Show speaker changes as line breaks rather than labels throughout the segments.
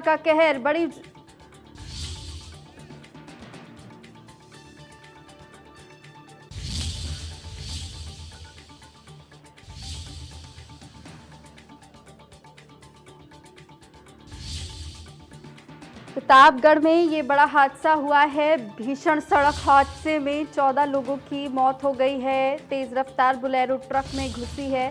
का कहर बड़ी प्रतापगढ़ में ये बड़ा हादसा हुआ है। भीषण सड़क हादसे में 14 लोगों की मौत हो गई है। तेज रफ्तार बोलेरो ट्रक में घुसी है।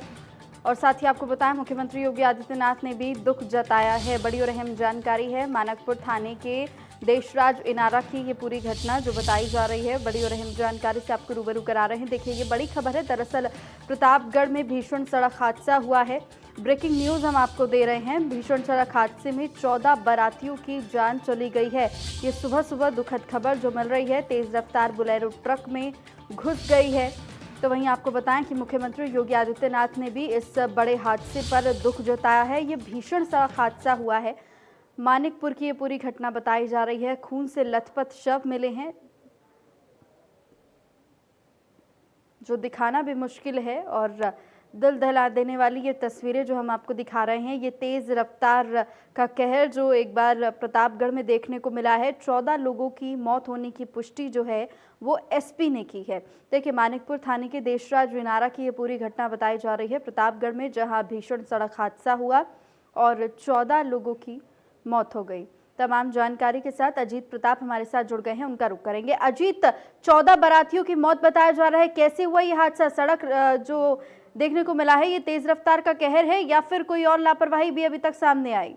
और साथ ही आपको बताएं, मुख्यमंत्री योगी आदित्यनाथ ने भी दुख जताया है। बड़ी और अहम जानकारी है। मानकपुर थाने के देशराज इनारा की ये पूरी घटना जो बताई जा रही है, बड़ी और अहम जानकारी से आपको रूबरू करा रहे हैं। देखिए, ये बड़ी खबर है। दरअसल प्रतापगढ़ में भीषण सड़क हादसा हुआ है। ब्रेकिंग न्यूज हम आपको दे रहे हैं। भीषण सड़क हादसे में 14 बारातियों की जान चली गई है। ये सुबह सुबह दुखद खबर जो मिल रही है। तेज रफ्तार बोलेरो ट्रक में घुस गई है। तो वहीं आपको बताएं कि मुख्यमंत्री योगी आदित्यनाथ ने भी इस बड़े हादसे पर दुख जताया है। ये भीषण सड़क हादसा हुआ है। मानिकपुर की ये पूरी घटना बताई जा रही है। खून से लथपथ शव मिले हैं, जो दिखाना भी मुश्किल है। और दिल दहला देने वाली ये तस्वीरें जो हम आपको दिखा रहे हैं, ये तेज रफ्तार का कहर जो एक बार प्रतापगढ़ में देखने को मिला है। 14 लोगों की मौत होने की पुष्टि जो है वो एसपी ने की है। देखिए, मानिकपुर थाने के देशराज विनारा की ये पूरी घटना बताई जा रही है। प्रतापगढ़ में जहां भीषण सड़क हादसा हुआ और 14 लोगों की मौत हो गई। तमाम जानकारी के साथ अजीत प्रताप हमारे साथ जुड़ गए हैं, उनका रुख करेंगे। अजीत, 14 बारातियों की मौत बताया जा रहा है, कैसे हुआ ये हादसा? सड़क जो देखने को मिला है, ये तेज रफ्तार का कहर है या फिर कोई और लापरवाही भी अभी तक सामने आई?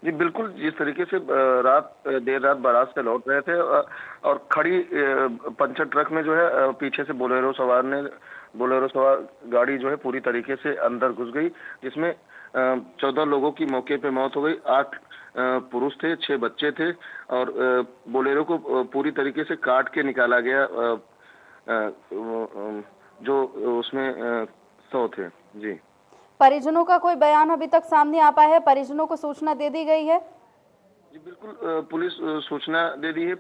जी बिल्कुल, जिस तरीके से देर रात बारात से लौट रहे थे और खड़ी पंचर ट्रक में जो है पीछे से बोलेरो सवार गाड़ी जो है पूरी तरीके से अंदर घुस गई, जिसमें 14 लोगों की मौके पे मौत हो गई। 8 पुरुष थे, 6 बच्चे थे और बोलेरो को पूरी तरीके से काट के निकाला गया, जो उसमें 100 थे। जी,
परिजनों का कोई बयान अभी तक सामने आ पाया है? परिजनों को सूचना दे दी गई है?
जी बिल्कुल, पुलिस सूचना दे दी है।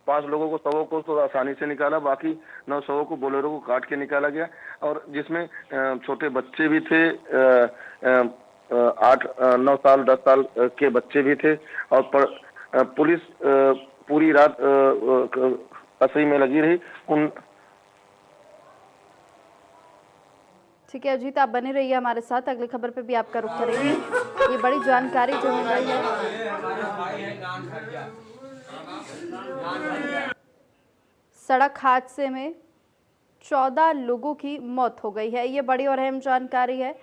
5 लोगों को, शवों को तो आसानी से निकाला, बाकी 9 शवों को बोलेरो को काट के निकाला गया। और जिसमें छोटे बच्चे भी थे, 8 9 साल 10 साल के बच्चे भी थे। और पुलिस पूरी रात तस्वीर में लगी रही।
ठीक है अजीत, आप बने रहिए हमारे साथ, अगली खबर पे भी आपका रुख करेंगे। ये बड़ी जानकारी जो मिल रही है। सड़क हादसे में 14 लोगों की मौत हो गई है। ये बड़ी और अहम जानकारी है।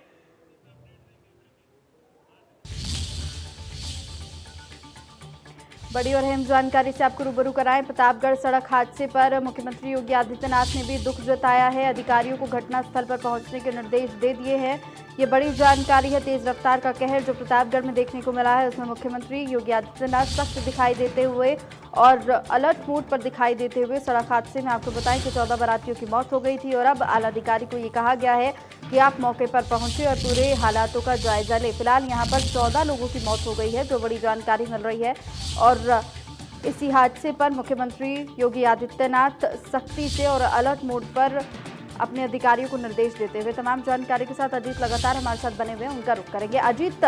बड़ी और अहम जानकारी से आपको रूबरू कराएं। प्रतापगढ़ सड़क हादसे पर मुख्यमंत्री योगी आदित्यनाथ ने भी दुख जताया है। अधिकारियों को घटनास्थल पर पहुंचने के निर्देश दे दिए हैं। ये बड़ी जानकारी है। तेज रफ्तार का कहर जो प्रतापगढ़ में देखने को मिला है, उसमें मुख्यमंत्री योगी आदित्यनाथ सख्त दिखाई देते हुए और अलर्ट मोड पर दिखाई देते हुए सड़क हादसे में आपको बताएं कि 14 बारातियों की मौत हो गई थी। और अब आला अधिकारी को ये कहा गया है कि आप मौके पर पहुंचे और पूरे हालातों का जायजा लें। फिलहाल यहाँ पर 14 लोगों की मौत हो गई है, जो बड़ी जानकारी मिल रही है। और इसी हादसे पर मुख्यमंत्री योगी आदित्यनाथ सख्ती से और अलर्ट मोड पर अपने अधिकारियों को निर्देश देते हुए तमाम जानकारी के साथ अजीत लगातार हमारे साथ बने हुए हैं, उनका रुख करेंगे। अजीत,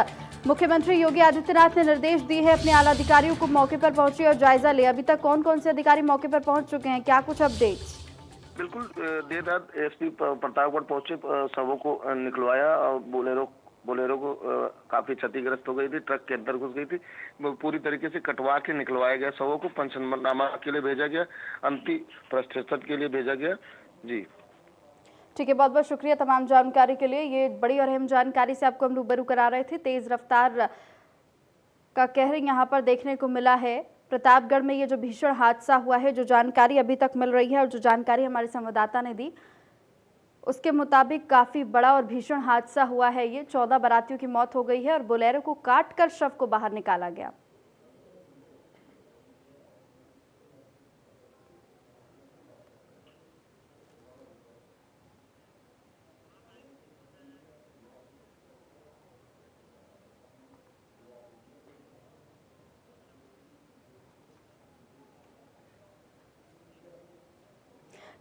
मुख्यमंत्री योगी आदित्यनाथ ने निर्देश दिए हैं अपने आला अधिकारियों को मौके पर पहुंचे और जायजा ले। अभी तक कौन कौन से अधिकारी मौके पर पहुंच चुके हैं, क्या कुछ अपडेट्स?
बिल्कुल, देर रात एसपी प्रतापगढ़ पहुंचे, शवों को निकलवाया और बोलेरो को काफी क्षतिग्रस्त हो गई थी, ट्रक के अंदर घुस गई थी। पूरी तरीके से कटवा के निकलवाया गया। शवों को पंचनामा के लिए भेजा गया, अंतिम प्रस्ताव के लिए भेजा गया। जी
ठीक है, बहुत बहुत शुक्रिया तमाम जानकारी के लिए। ये बड़ी और अहम जानकारी से आपको हम रूबरू करा रहे थे। तेज रफ्तार का कहर यहाँ पर देखने को मिला है। प्रतापगढ़ में ये जो भीषण हादसा हुआ है, जो जानकारी अभी तक मिल रही है और जो जानकारी हमारे संवाददाता ने दी, उसके मुताबिक काफी बड़ा और भीषण हादसा हुआ है। ये 14 बारातियों की मौत हो गई है और बोलेरो को काटकर शव को बाहर निकाला गया।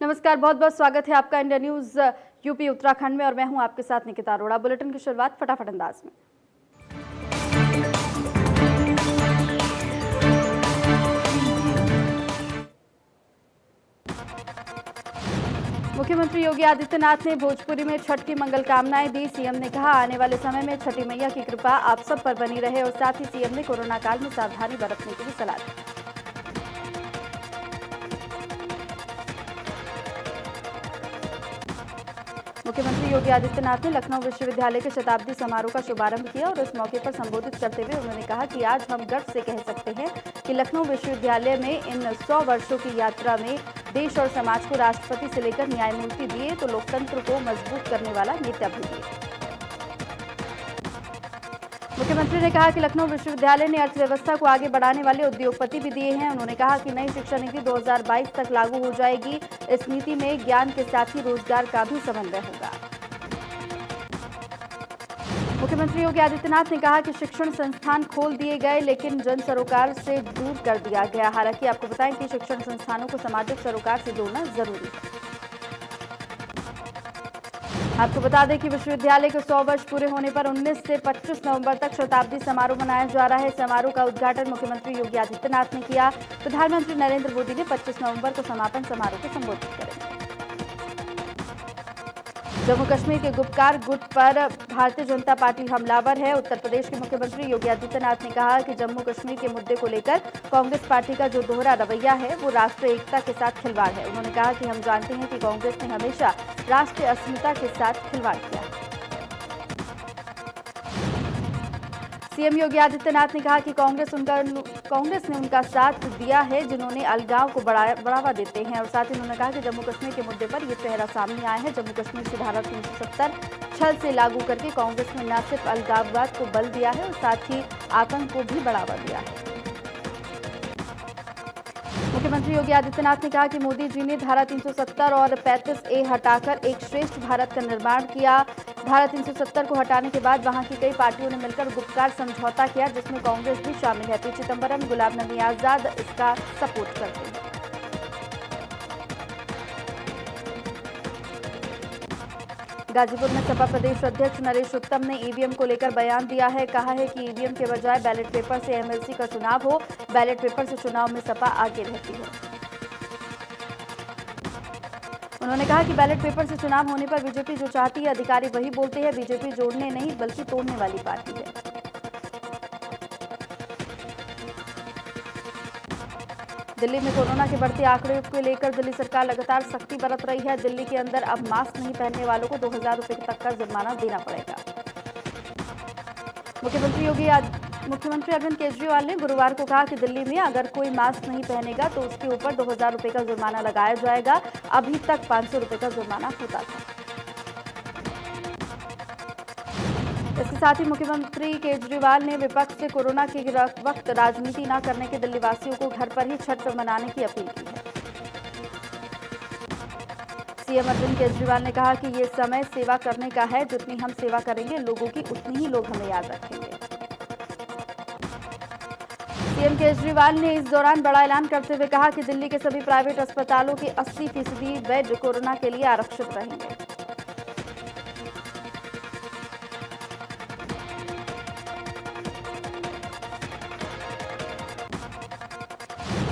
नमस्कार, बहुत बहुत स्वागत है आपका इंडिया न्यूज यूपी उत्तराखंड में और मैं हूं आपके साथ निकिता अरोड़ा। बुलेटिन की शुरुआत फटाफट अंदाज में। मुख्यमंत्री योगी आदित्यनाथ ने भोजपुरी में छठ की मंगल कामनाएं दी। सीएम ने कहा, आने वाले समय में छठी मैया की कृपा आप सब पर बनी रहे और साथ ही सीएम ने कोरोना काल में सावधानी बरतने की भी सलाह दी। मुख्यमंत्री योगी आदित्यनाथ ने लखनऊ विश्वविद्यालय के शताब्दी समारोह का शुभारंभ किया और इस मौके पर संबोधित करते हुए उन्होंने कहा कि आज हम गर्व से कह सकते हैं कि लखनऊ विश्वविद्यालय में इन 100 वर्षों की यात्रा में देश और समाज को राष्ट्रपति से लेकर न्यायमूर्ति दिए तो लोकतंत्र को मजबूत करने वाला नेता भी दिए। मुख्यमंत्री ने कहा कि लखनऊ विश्वविद्यालय ने अर्थव्यवस्था को आगे बढ़ाने वाले उद्योगपति भी दिए हैं। उन्होंने कहा कि नई शिक्षा नीति 2022 तक लागू हो जाएगी। इस नीति में ज्ञान के साथ ही रोजगार का भी समन्वय होगा। मुख्यमंत्री योगी आदित्यनाथ ने कहा कि शिक्षण संस्थान खोल दिए गए लेकिन जन सरोकार से दूर कर दिया गया। हालांकि आपको बताएं कि शिक्षण संस्थानों को सामाजिक सरोकार से जोड़ना जरूरी है। आपको बता दें कि विश्वविद्यालय के 100 वर्ष पूरे होने पर 19 से 25 नवंबर तक शताब्दी समारोह मनाया जा रहा है। समारोह का उद्घाटन मुख्यमंत्री योगी आदित्यनाथ ने किया। प्रधानमंत्री नरेंद्र मोदी ने 25 नवंबर को समापन समारोह को संबोधित करेंगे। जम्मू कश्मीर के गुपकार गुट पर भारतीय जनता पार्टी हमलावर है। उत्तर प्रदेश के मुख्यमंत्री योगी आदित्यनाथ ने कहा कि जम्मू कश्मीर के मुद्दे को लेकर कांग्रेस पार्टी का जो दोहरा रवैया है वो राष्ट्रीय एकता के साथ खिलवाड़ है। उन्होंने कहा कि हम जानते हैं कि कांग्रेस ने हमेशा राष्ट्रीय अस्मिता के साथ खिलवाड़ किया है। सीएम योगी आदित्यनाथ ने कहा कि कांग्रेस ने उनका साथ दिया है जिन्होंने अलगाव को बढ़ावा देते हैं और साथ ही उन्होंने कहा कि जम्मू कश्मीर के मुद्दे पर यह चेहरा सामने आया है। जम्मू कश्मीर की धारा 370 छल से लागू करके कांग्रेस ने न सिर्फ अलगाववाद को बल दिया है और साथ ही आतंक को भी बढ़ावा दिया है। मुख्यमंत्री योगी आदित्यनाथ ने कहा कि मोदी जी ने धारा 370 और 35A हटाकर एक श्रेष्ठ भारत का निर्माण किया। धारा 370 को हटाने के बाद वहां की कई पार्टियों ने मिलकर गुपकार समझौता किया जिसमें कांग्रेस भी शामिल है। पी चिदंबरम, गुलाम नबी आजाद इसका सपोर्ट करते हैं। गाजीपुर में सपा प्रदेश अध्यक्ष नरेश उत्तम ने ईवीएम को लेकर बयान दिया है। कहा है कि ईवीएम के बजाय बैलेट पेपर से एमएलसी का चुनाव हो। बैलेट पेपर से चुनाव में सपा आगे रहती है। उन्होंने कहा कि बैलेट पेपर से चुनाव होने पर बीजेपी जो चाहती है अधिकारी वही बोलते हैं। बीजेपी जोड़ने नहीं बल्कि तोड़ने वाली पार्टी है। दिल्ली में कोरोना के बढ़ते आंकड़े को लेकर दिल्ली सरकार लगातार सख्ती बरत रही है। दिल्ली के अंदर अब मास्क नहीं पहनने वालों को 2000 रुपए तक का जुर्माना देना पड़ेगा। मुख्यमंत्री अरविंद केजरीवाल ने गुरुवार को कहा कि दिल्ली में अगर कोई मास्क नहीं पहनेगा तो उसके ऊपर 2000 रुपए का जुर्माना लगाया जाएगा। अभी तक 500 रुपए का जुर्माना होता था। इसके साथ ही मुख्यमंत्री केजरीवाल ने विपक्ष से कोरोना के वक्त राजनीति न करने के दिल्ली वासियों को घर पर ही छठ मनाने की अपील की है। सीएम अरविंद केजरीवाल ने कहा कि ये समय सेवा करने का है। जितनी हम सेवा करेंगे लोगों की उतनी ही लोग हमें याद रखेंगे। सीएम केजरीवाल ने इस दौरान बड़ा ऐलान करते हुए कहा कि दिल्ली के सभी प्राइवेट अस्पतालों के 80% बेड कोरोना के लिए आरक्षित रहेंगे।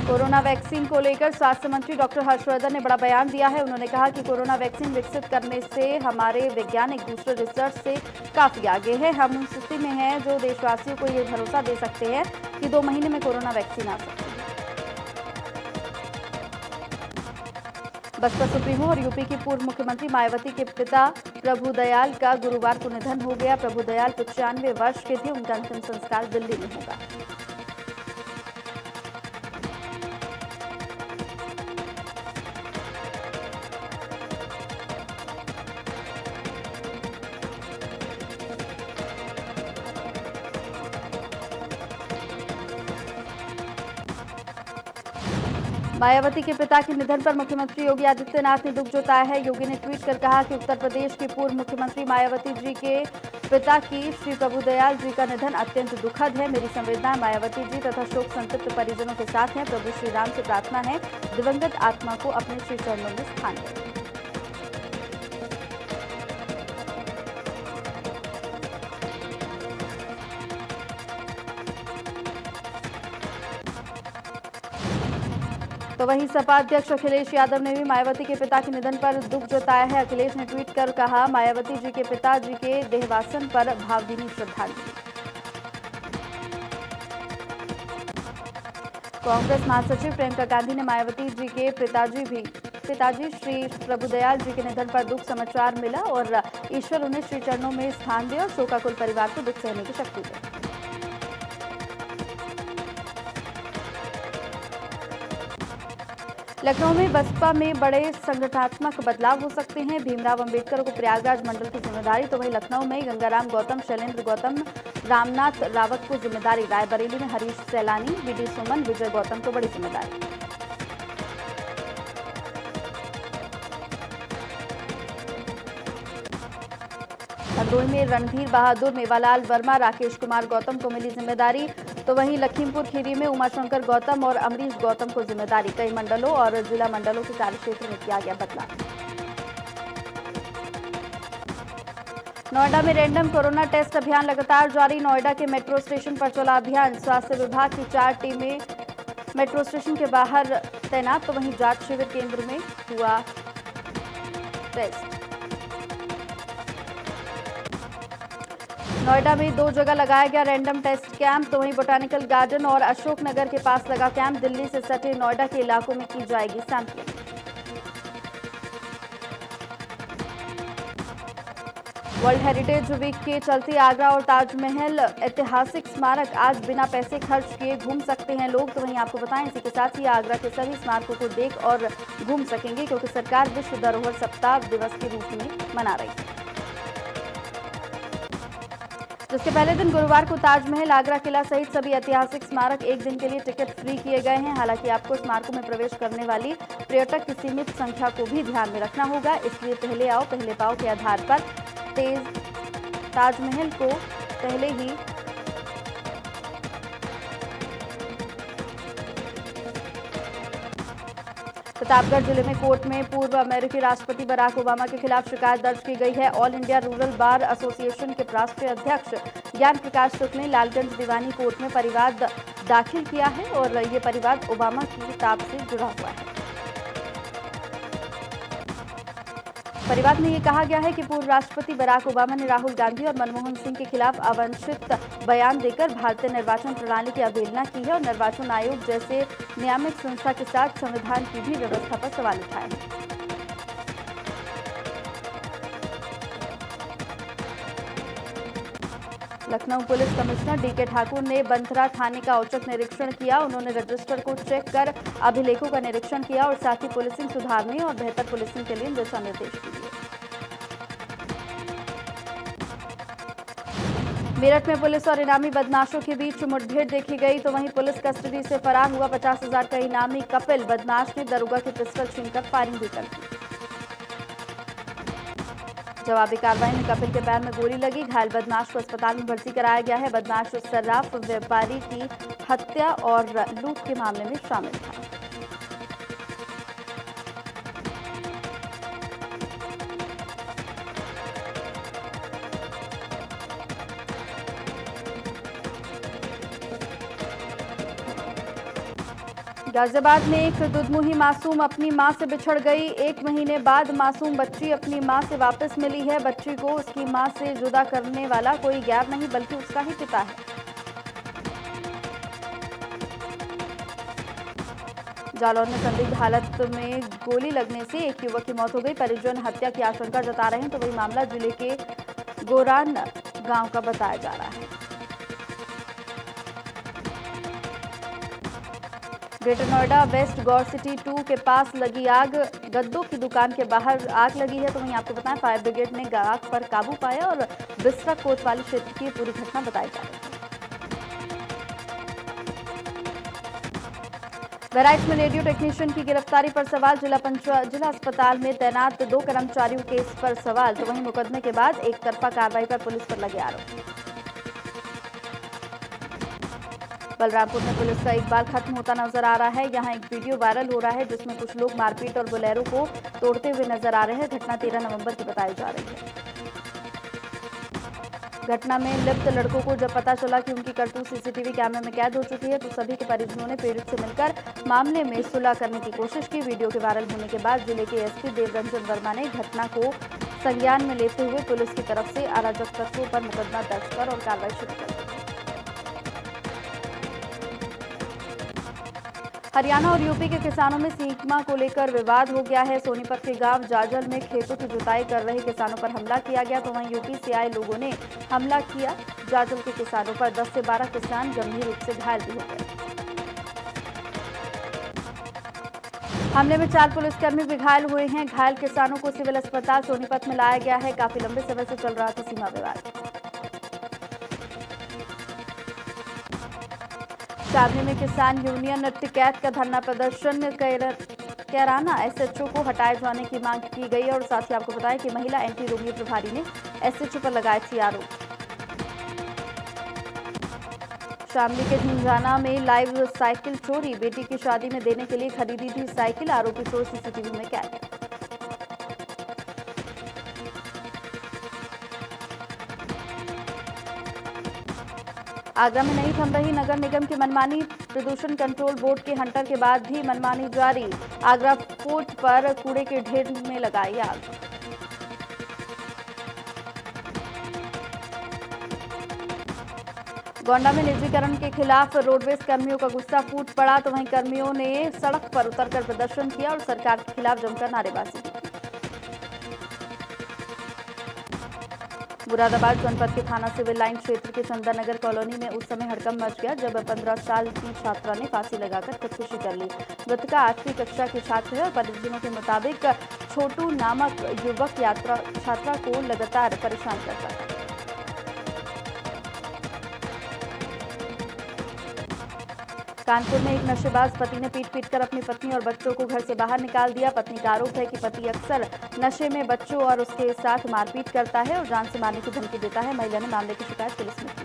कोरोना वैक्सीन को लेकर स्वास्थ्य मंत्री डॉक्टर हर्षवर्धन ने बड़ा बयान दिया है। उन्होंने कहा कि कोरोना वैक्सीन विकसित करने से हमारे वैज्ञानिक दूसरे रिसर्च से काफी आगे हैं। हम उस स्थिति में हैं जो देशवासियों को ये भरोसा दे सकते हैं कि 2 महीने में कोरोना वैक्सीन आ सकती है। बसपा सुप्रीमो और यूपी की पूर्व मुख्यमंत्री मायावती के पिता प्रभुदयाल का गुरुवार को निधन हो गया। प्रभुदयाल 95 वर्ष के थे। उनका अंतिम संस्कार दिल्ली में होगा। मायावती के पिता के निधन पर मुख्यमंत्री योगी आदित्यनाथ ने दुख जताया है। योगी ने ट्वीट कर कहा कि उत्तर प्रदेश की पूर्व मुख्यमंत्री मायावती जी के पिता की श्री प्रभुदयाल जी का निधन अत्यंत दुखद है। मेरी संवेदनाएं मायावती जी तथा शोक संतप्त परिजनों के साथ हैं। प्रभु श्री राम से प्रार्थना है दिवंगत आत्मा को अपने श्री चरणों में स्थान दें। तो वहीं सपा अध्यक्ष अखिलेश यादव ने भी मायावती के पिता के निधन पर दुख जताया है। अखिलेश ने ट्वीट कर कहा, मायावती जी के पिताजी के देहवासन पर भावभीनी श्रद्धांजलि। कांग्रेस महासचिव प्रियंका गांधी ने मायावती जी के पिताजी श्री प्रभुदयाल जी के निधन पर दुख समाचार मिला और ईश्वर उन्हें श्री चरणों में स्थान दे और शोकाकुल परिवार को दुख सहने की शक्ति दे। लखनऊ में बसपा में बड़े संगठनात्मक बदलाव हो सकते हैं। भीमराव अंबेडकर को प्रयागराज मंडल की जिम्मेदारी, तो वहीं लखनऊ में गंगाराम गौतम, शैलेंद्र गौतम, रामनाथ रावत को जिम्मेदारी। रायबरेली में हरीश सैलानी, वीडी सुमन, विजय गौतम को बड़ी जिम्मेदारी। हरदोई में रणधीर बहादुर, मेवालाल वर्मा, राकेश कुमार गौतम को मिली जिम्मेदारी, तो वहीं लखीमपुर खीरी में उमाशंकर गौतम और अमरीश गौतम को जिम्मेदारी। कई मंडलों और जिला मंडलों के कार्यक्षेत्र में किया गया बदलाव। नोएडा में रैंडम कोरोना टेस्ट अभियान लगातार जारी। नोएडा के मेट्रो स्टेशन पर चला अभियान। स्वास्थ्य विभाग की 4 टीमें मेट्रो स्टेशन के बाहर तैनात, तो वहीं जांच शिविर केंद्र में हुआ टेस्ट। नोएडा में 2 जगह लगाया गया रैंडम टेस्ट कैंप, तो वहीं बोटानिकल गार्डन और अशोकनगर के पास लगा कैंप। दिल्ली से सटे नोएडा के इलाकों में की जाएगी सैंपलिंग। वर्ल्ड हेरिटेज वीक के चलते आगरा और ताजमहल ऐतिहासिक स्मारक आज बिना पैसे खर्च किए घूम सकते हैं लोग। तो वहीं आपको बताएं, इसी के साथ ही आगरा के सभी स्मारकों को देख और घूम सकेंगे, क्योंकि सरकार विश्व धरोहर सप्ताह दिवस के रूप में मना रही है। जिसके पहले दिन गुरुवार को ताजमहल, आगरा किला सहित सभी ऐतिहासिक स्मारक एक दिन के लिए टिकट फ्री किए गए हैं। हालांकि आपको स्मारकों में प्रवेश करने वाली पर्यटक की सीमित संख्या को भी ध्यान में रखना होगा, इसलिए पहले आओ पहले पाओ के आधार पर ताजमहल को पहले ही प्रतापगढ़ जिले में कोर्ट में पूर्व अमेरिकी राष्ट्रपति बराक ओबामा के खिलाफ शिकायत दर्ज की गई है। All India rural bar association के राष्ट्रीय अध्यक्ष ज्ञान प्रकाश शुक्ल ने लालगंज दीवानी कोर्ट में परिवाद दाखिल किया है और ये परिवाद ओबामा की किताब से जुड़ा हुआ है। परिवाद में ये कहा गया है कि पूर्व राष्ट्रपति बराक ओबामा ने राहुल गांधी और मनमोहन सिंह के खिलाफ अवांछित बयान देकर भारतीय निर्वाचन प्रणाली की अवहेलना की है और निर्वाचन आयोग जैसे नियामक संस्था के साथ संविधान की भी व्यवस्था पर सवाल उठाए हैं। Lucknow police commissioner DK Thakur ने बंथरा थाने का औचक निरीक्षण किया। उन्होंने रजिस्टर को चेक कर अभिलेखों का निरीक्षण किया और साथ ही पुलिसिंग सुधारने और बेहतर पुलिसिंग के लिए दिशा निर्देश दिए। मेरठ में पुलिस और इनामी बदमाशों के बीच मुठभेड़ देखी गई, तो वहीं पुलिस कस्टडी से फरार हुआ 50,000 का इनामी कपिल। बदमाश ने दरोगा की पिस्टल छीनकर फायरिंग भी कर दी। जवाबी कार्रवाई में कपिल के पैर में गोली लगी। घायल बदमाश को अस्पताल में भर्ती कराया गया है। बदमाश सर्राफ व्यापारी की हत्या और लूट के मामले में शामिल था। गाजियाबाद में एक दुधमुही मासूम अपनी मां से बिछड़ गई। 1 महीने बाद मासूम बच्ची अपनी मां से वापस मिली है। बच्ची को उसकी मां से जुदा करने वाला कोई गैर नहीं बल्कि उसका ही पिता है। जालौर में संदिग्ध हालत में गोली लगने से एक युवक की मौत हो गई। परिजन हत्या की आशंका जता रहे हैं, तो वही मामला जिले के गोरान गांव का बताया जा रहा है। ग्रेटर नोएडा वेस्ट गौर सिटी 2 के पास लगी आग। गद्दों की दुकान के बाहर आग लगी है, तो वहीं आपको बताएं फायर ब्रिगेड ने आग पर काबू पाया और बिस्रा कोतवाली क्षेत्र की पूरी घटना बताई जा रही है। बहराइच में रेडियो टेक्नीशियन की गिरफ्तारी पर सवाल। जिला अस्पताल में तैनात 2 कर्मचारियों के इस पर सवाल, तो वहीं मुकदमे के बाद एक तरफा कार्रवाई पर पुलिस पर लगे आरोप। बलरामपुर में पुलिस का इकबाल खत्म होता नजर आ रहा है। यहां एक वीडियो वायरल हो रहा है जिसमें कुछ लोग मारपीट और बोलेरो को तोड़ते हुए नजर आ रहे हैं। घटना 13 नवंबर की बताई जा रही है। घटना में लिप्त लड़कों को जब पता चला कि उनकी करतूत सीसीटीवी कैमरे में कैद हो चुकी है तो सभी के परिजनों ने पीड़ित से मिलकर मामले में सुलह करने की कोशिश की। वीडियो के वायरल होने के बाद जिले के एसपी देवरंजन वर्मा ने घटना को संज्ञान में लेते हुए पुलिस की तरफ से अराजक तत्वों पर मुकदमा दर्ज कर और कार्रवाई शुरू कर दी। हरियाणा और यूपी के किसानों में सीमा को लेकर विवाद हो गया है। सोनीपत के गांव जाजल में खेतों की जुताई कर रहे किसानों पर हमला किया गया तो वहीं यूपी से आए लोगों ने हमला किया। जाजल के किसानों पर 10 से 12 किसान गंभीर रूप से घायल भी हो गए। हमले में 4 पुलिसकर्मी भी घायल हुए हैं। घायल किसानों को सिविल अस्पताल सोनीपत में लाया गया है। काफी लंबे समय से चल रहा था सीमा विवाद। शामली में किसान यूनियन टिकैत का धरना प्रदर्शन कैराना एसएचओ को हटाए जाने की मांग की गई और साथ ही आपको बताया कि महिला एंटी रोमियो प्रभारी ने एसएचओ पर लगाए थे आरोप। शामली के झुंझाना में लाइव साइकिल चोरी, बेटी की शादी में देने के लिए खरीदी थी साइकिल, आरोपी चोर सीसीटीवी में कैद। आगरा में नहीं थम रही नगर निगम की मनमानी, प्रदूषण कंट्रोल बोर्ड के हंटर के बाद भी मनमानी जारी। आगरा फोर्ट पर कूड़े के ढेर में लगाई आग। गोंडा में निजीकरण के खिलाफ रोडवेज कर्मियों का गुस्सा फूट पड़ा तो वहीं कर्मियों ने सड़क पर उतरकर प्रदर्शन किया और सरकार के खिलाफ जमकर नारेबाजी की। मुरादाबाद जनपद के थाना सिविल लाइन क्षेत्र के चंदननगर कॉलोनी में उस समय हड़कंप मच गया जब 15 साल की छात्रा ने फांसी लगाकर खुदकुशी कर ली। मृतका 8वीं कक्षा की छात्र है और परिजनों के मुताबिक छोटू नामक युवक छात्रा को लगातार परेशान करता था। कानपुर में एक नशेबाज पति ने पीट कर अपनी पत्नी और बच्चों को घर से बाहर निकाल दिया। पत्नी का आरोप है कि पति अक्सर नशे में बच्चों और उसके साथ मारपीट करता है और जान से मारने की धमकी देता है। महिला ने मामले की शिकायत पुलिस में की।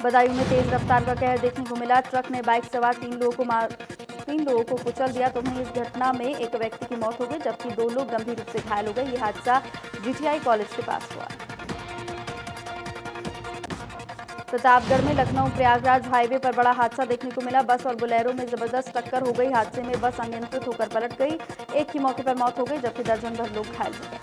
बदायूं में तेज रफ्तार का कहर देखने को मिला। ट्रक ने बाइक सवार 3 लोगों को कुचल दिया तो वहीं इस घटना में एक व्यक्ति की मौत हो गई जबकि 2 लोग गंभीर रूप से घायल हो गए। यह हादसा जीटीआई कॉलेज के पास हुआ। प्रतापगढ़ में लखनऊ प्रयागराज हाईवे पर बड़ा हादसा देखने को मिला। बस और बोलेरो में जबरदस्त टक्कर हो गई। हादसे में बस अनियंत्रित होकर पलट गई। एक की मौके पर मौत हो गई जबकि दर्जन भर लोग घायल हो गए।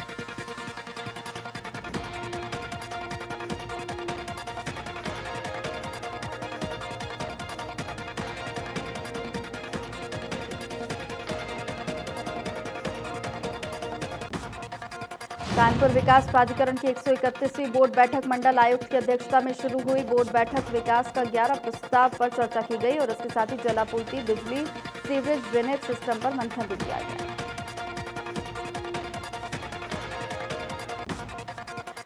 कानपुर विकास प्राधिकरण की 131वीं बोर्ड बैठक मंडल आयुक्त की अध्यक्षता में शुरू हुई। बोर्ड बैठक विकास का 11 प्रस्ताव पर चर्चा की गई और इसके साथ ही जलापूर्ति, बिजली, सीवरेज, ड्रेनेज सिस्टम पर मंथन भी किया गया।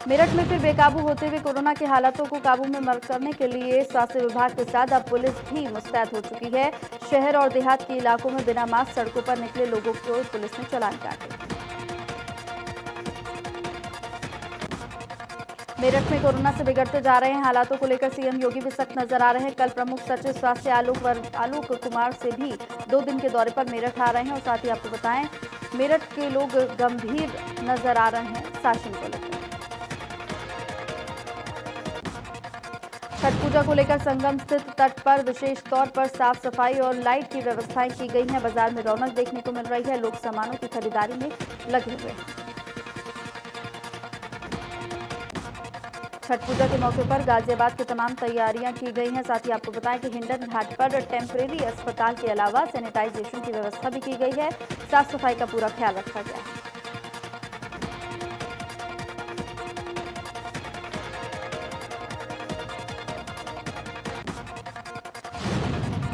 मेरठ में फिर बेकाबू होते हुए कोरोना के हालातों को काबू में करने के लिए स्वास्थ्य विभाग के साथ अब पुलिस भी मुस्तैद हो चुकी है। शहर और देहात के इलाकों में बिना मास्क सड़कों पर निकले लोगों को पुलिस ने चालान काटे। मेरठ में कोरोना से बिगड़ते जा रहे हैं हालातों को लेकर सीएम योगी भी सख्त नजर आ रहे हैं। कल प्रमुख सचिव स्वास्थ्य आलोक कुमार से भी 2 दिन के दौरे पर मेरठ आ रहे हैं और साथ ही आपको बताएं मेरठ के लोग गंभीर नजर आ रहे हैं शासन को लेकर। छठ पूजा को लेकर संगम स्थित तट पर विशेष तौर पर साफ सफाई और लाइट की व्यवस्थाएं की गई हैं। बाजार में रौनक देखने को मिल रही है। लोग सामानों की खरीदारी में लगे हुए हैं। छठ पूजा के मौके पर गाजियाबाद की तमाम तैयारियां की गई हैं। साथ ही आपको बताएं कि हिंडन घाट पर टेम्परेरी अस्पताल के अलावा सैनिटाइजेशन की व्यवस्था भी की गई है। साफ सफाई का पूरा ख्याल रखा गया है।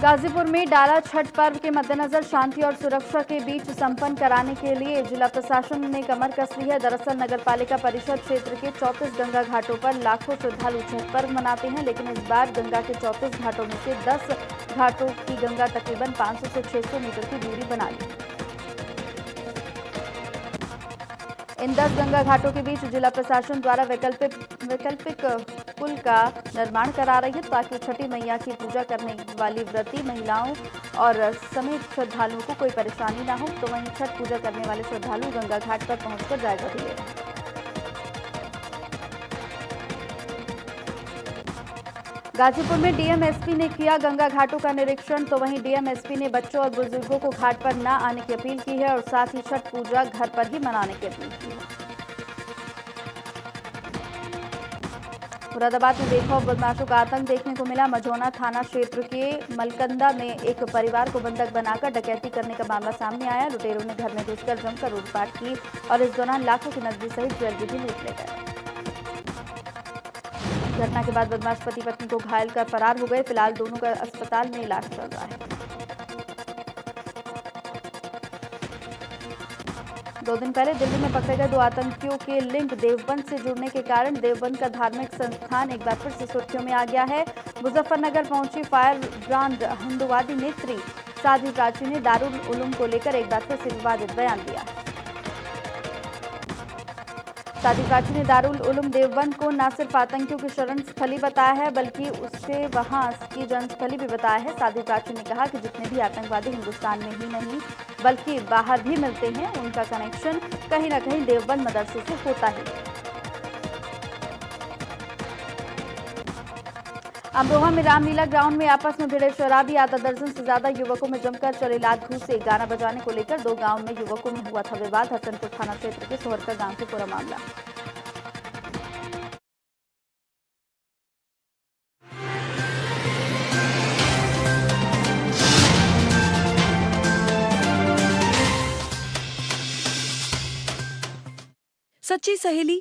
गाजीपुर में डाला छठ पर्व के मद्देनजर शांति और सुरक्षा के बीच संपन्न कराने के लिए जिला प्रशासन ने कमर कस ली है। दरअसल नगरपालिका परिषद क्षेत्र के 34 गंगा घाटों पर लाखों श्रद्धालु छठ पर्व मनाते हैं, लेकिन इस बार गंगा के 34 घाटों में से 10 घाटों की गंगा तकरीबन 500 से 600 मीटर की दूरी बना ली। इन 10 गंगा घाटों के बीच जिला प्रशासन द्वारा वैकल्पिक पुल का निर्माण करा रही है ताकि छठी मैया की पूजा करने वाली व्रती महिलाओं और समेत श्रद्धालुओं को कोई परेशानी ना हो। तो वहीं छठ पूजा करने वाले श्रद्धालु गंगा घाट पर पहुंचकर जायजा भी ले रहे हैं। गाजीपुर में डीएम-एसपी ने किया गंगा घाटों का निरीक्षण, तो वहीं डीएम-एसपी ने बच्चों और बुजुर्गों को घाट पर न आने की अपील की है और साथ ही छठ पूजा घर पर ही मनाने की अपील की है। मुरादाबाद में बेखौफ बदमाशों का आतंक देखने को मिला। मझौना थाना क्षेत्र के मलकंदा में एक परिवार को बंधक बनाकर डकैती करने का मामला सामने आया। लुटेरों ने घर में घुसकर जमकर लूटपाट की और इस दौरान लाखों की नकदी सहित ज्वेलरी भी लूट ले गए। घटना के बाद बदमाश पति पत्नी को घायल कर फरार हो गए। फिलहाल दोनों का अस्पताल में इलाज चल रहा है। 2 दिन पहले दिल्ली में पकड़े गए 2 आतंकियों के लिंक देवबंद से जुड़ने के कारण देवबंद का धार्मिक संस्थान एक बार फिर से सुर्खियों में आ गया है। मुजफ्फरनगर पहुंची फायर ब्रांड हिंदुवादी नेत्री साध्वी प्राची ने दारुल उलूम को लेकर एक बार फिर से विवादित बयान दिया। साध्वी प्राची ने दारुल उलूम देवबंद को न सिर्फ आतंकियों की शरण स्थली बताया है बल्कि उसे वहां की जनस्थली भी बताया है। साध्वी प्राची ने कहा कि जितने भी आतंकवादी हिंदुस्तान में ही नहीं बल्कि बाहर भी मिलते हैं, उनका कनेक्शन कहीं न कहीं देवबंद मदरसे से होता ही है। अमरोहा में रामलीला ग्राउंड में आपस में भिड़े शराबी आधा दर्जन से ज्यादा युवकों में जमकर चले लात घूंसे। गाना बजाने को लेकर 2 गांव में युवकों में हुआ था विवाद। हसनपुर थाना क्षेत्र के सोहरका गांव से पूरा मामला।
सच्ची सहेली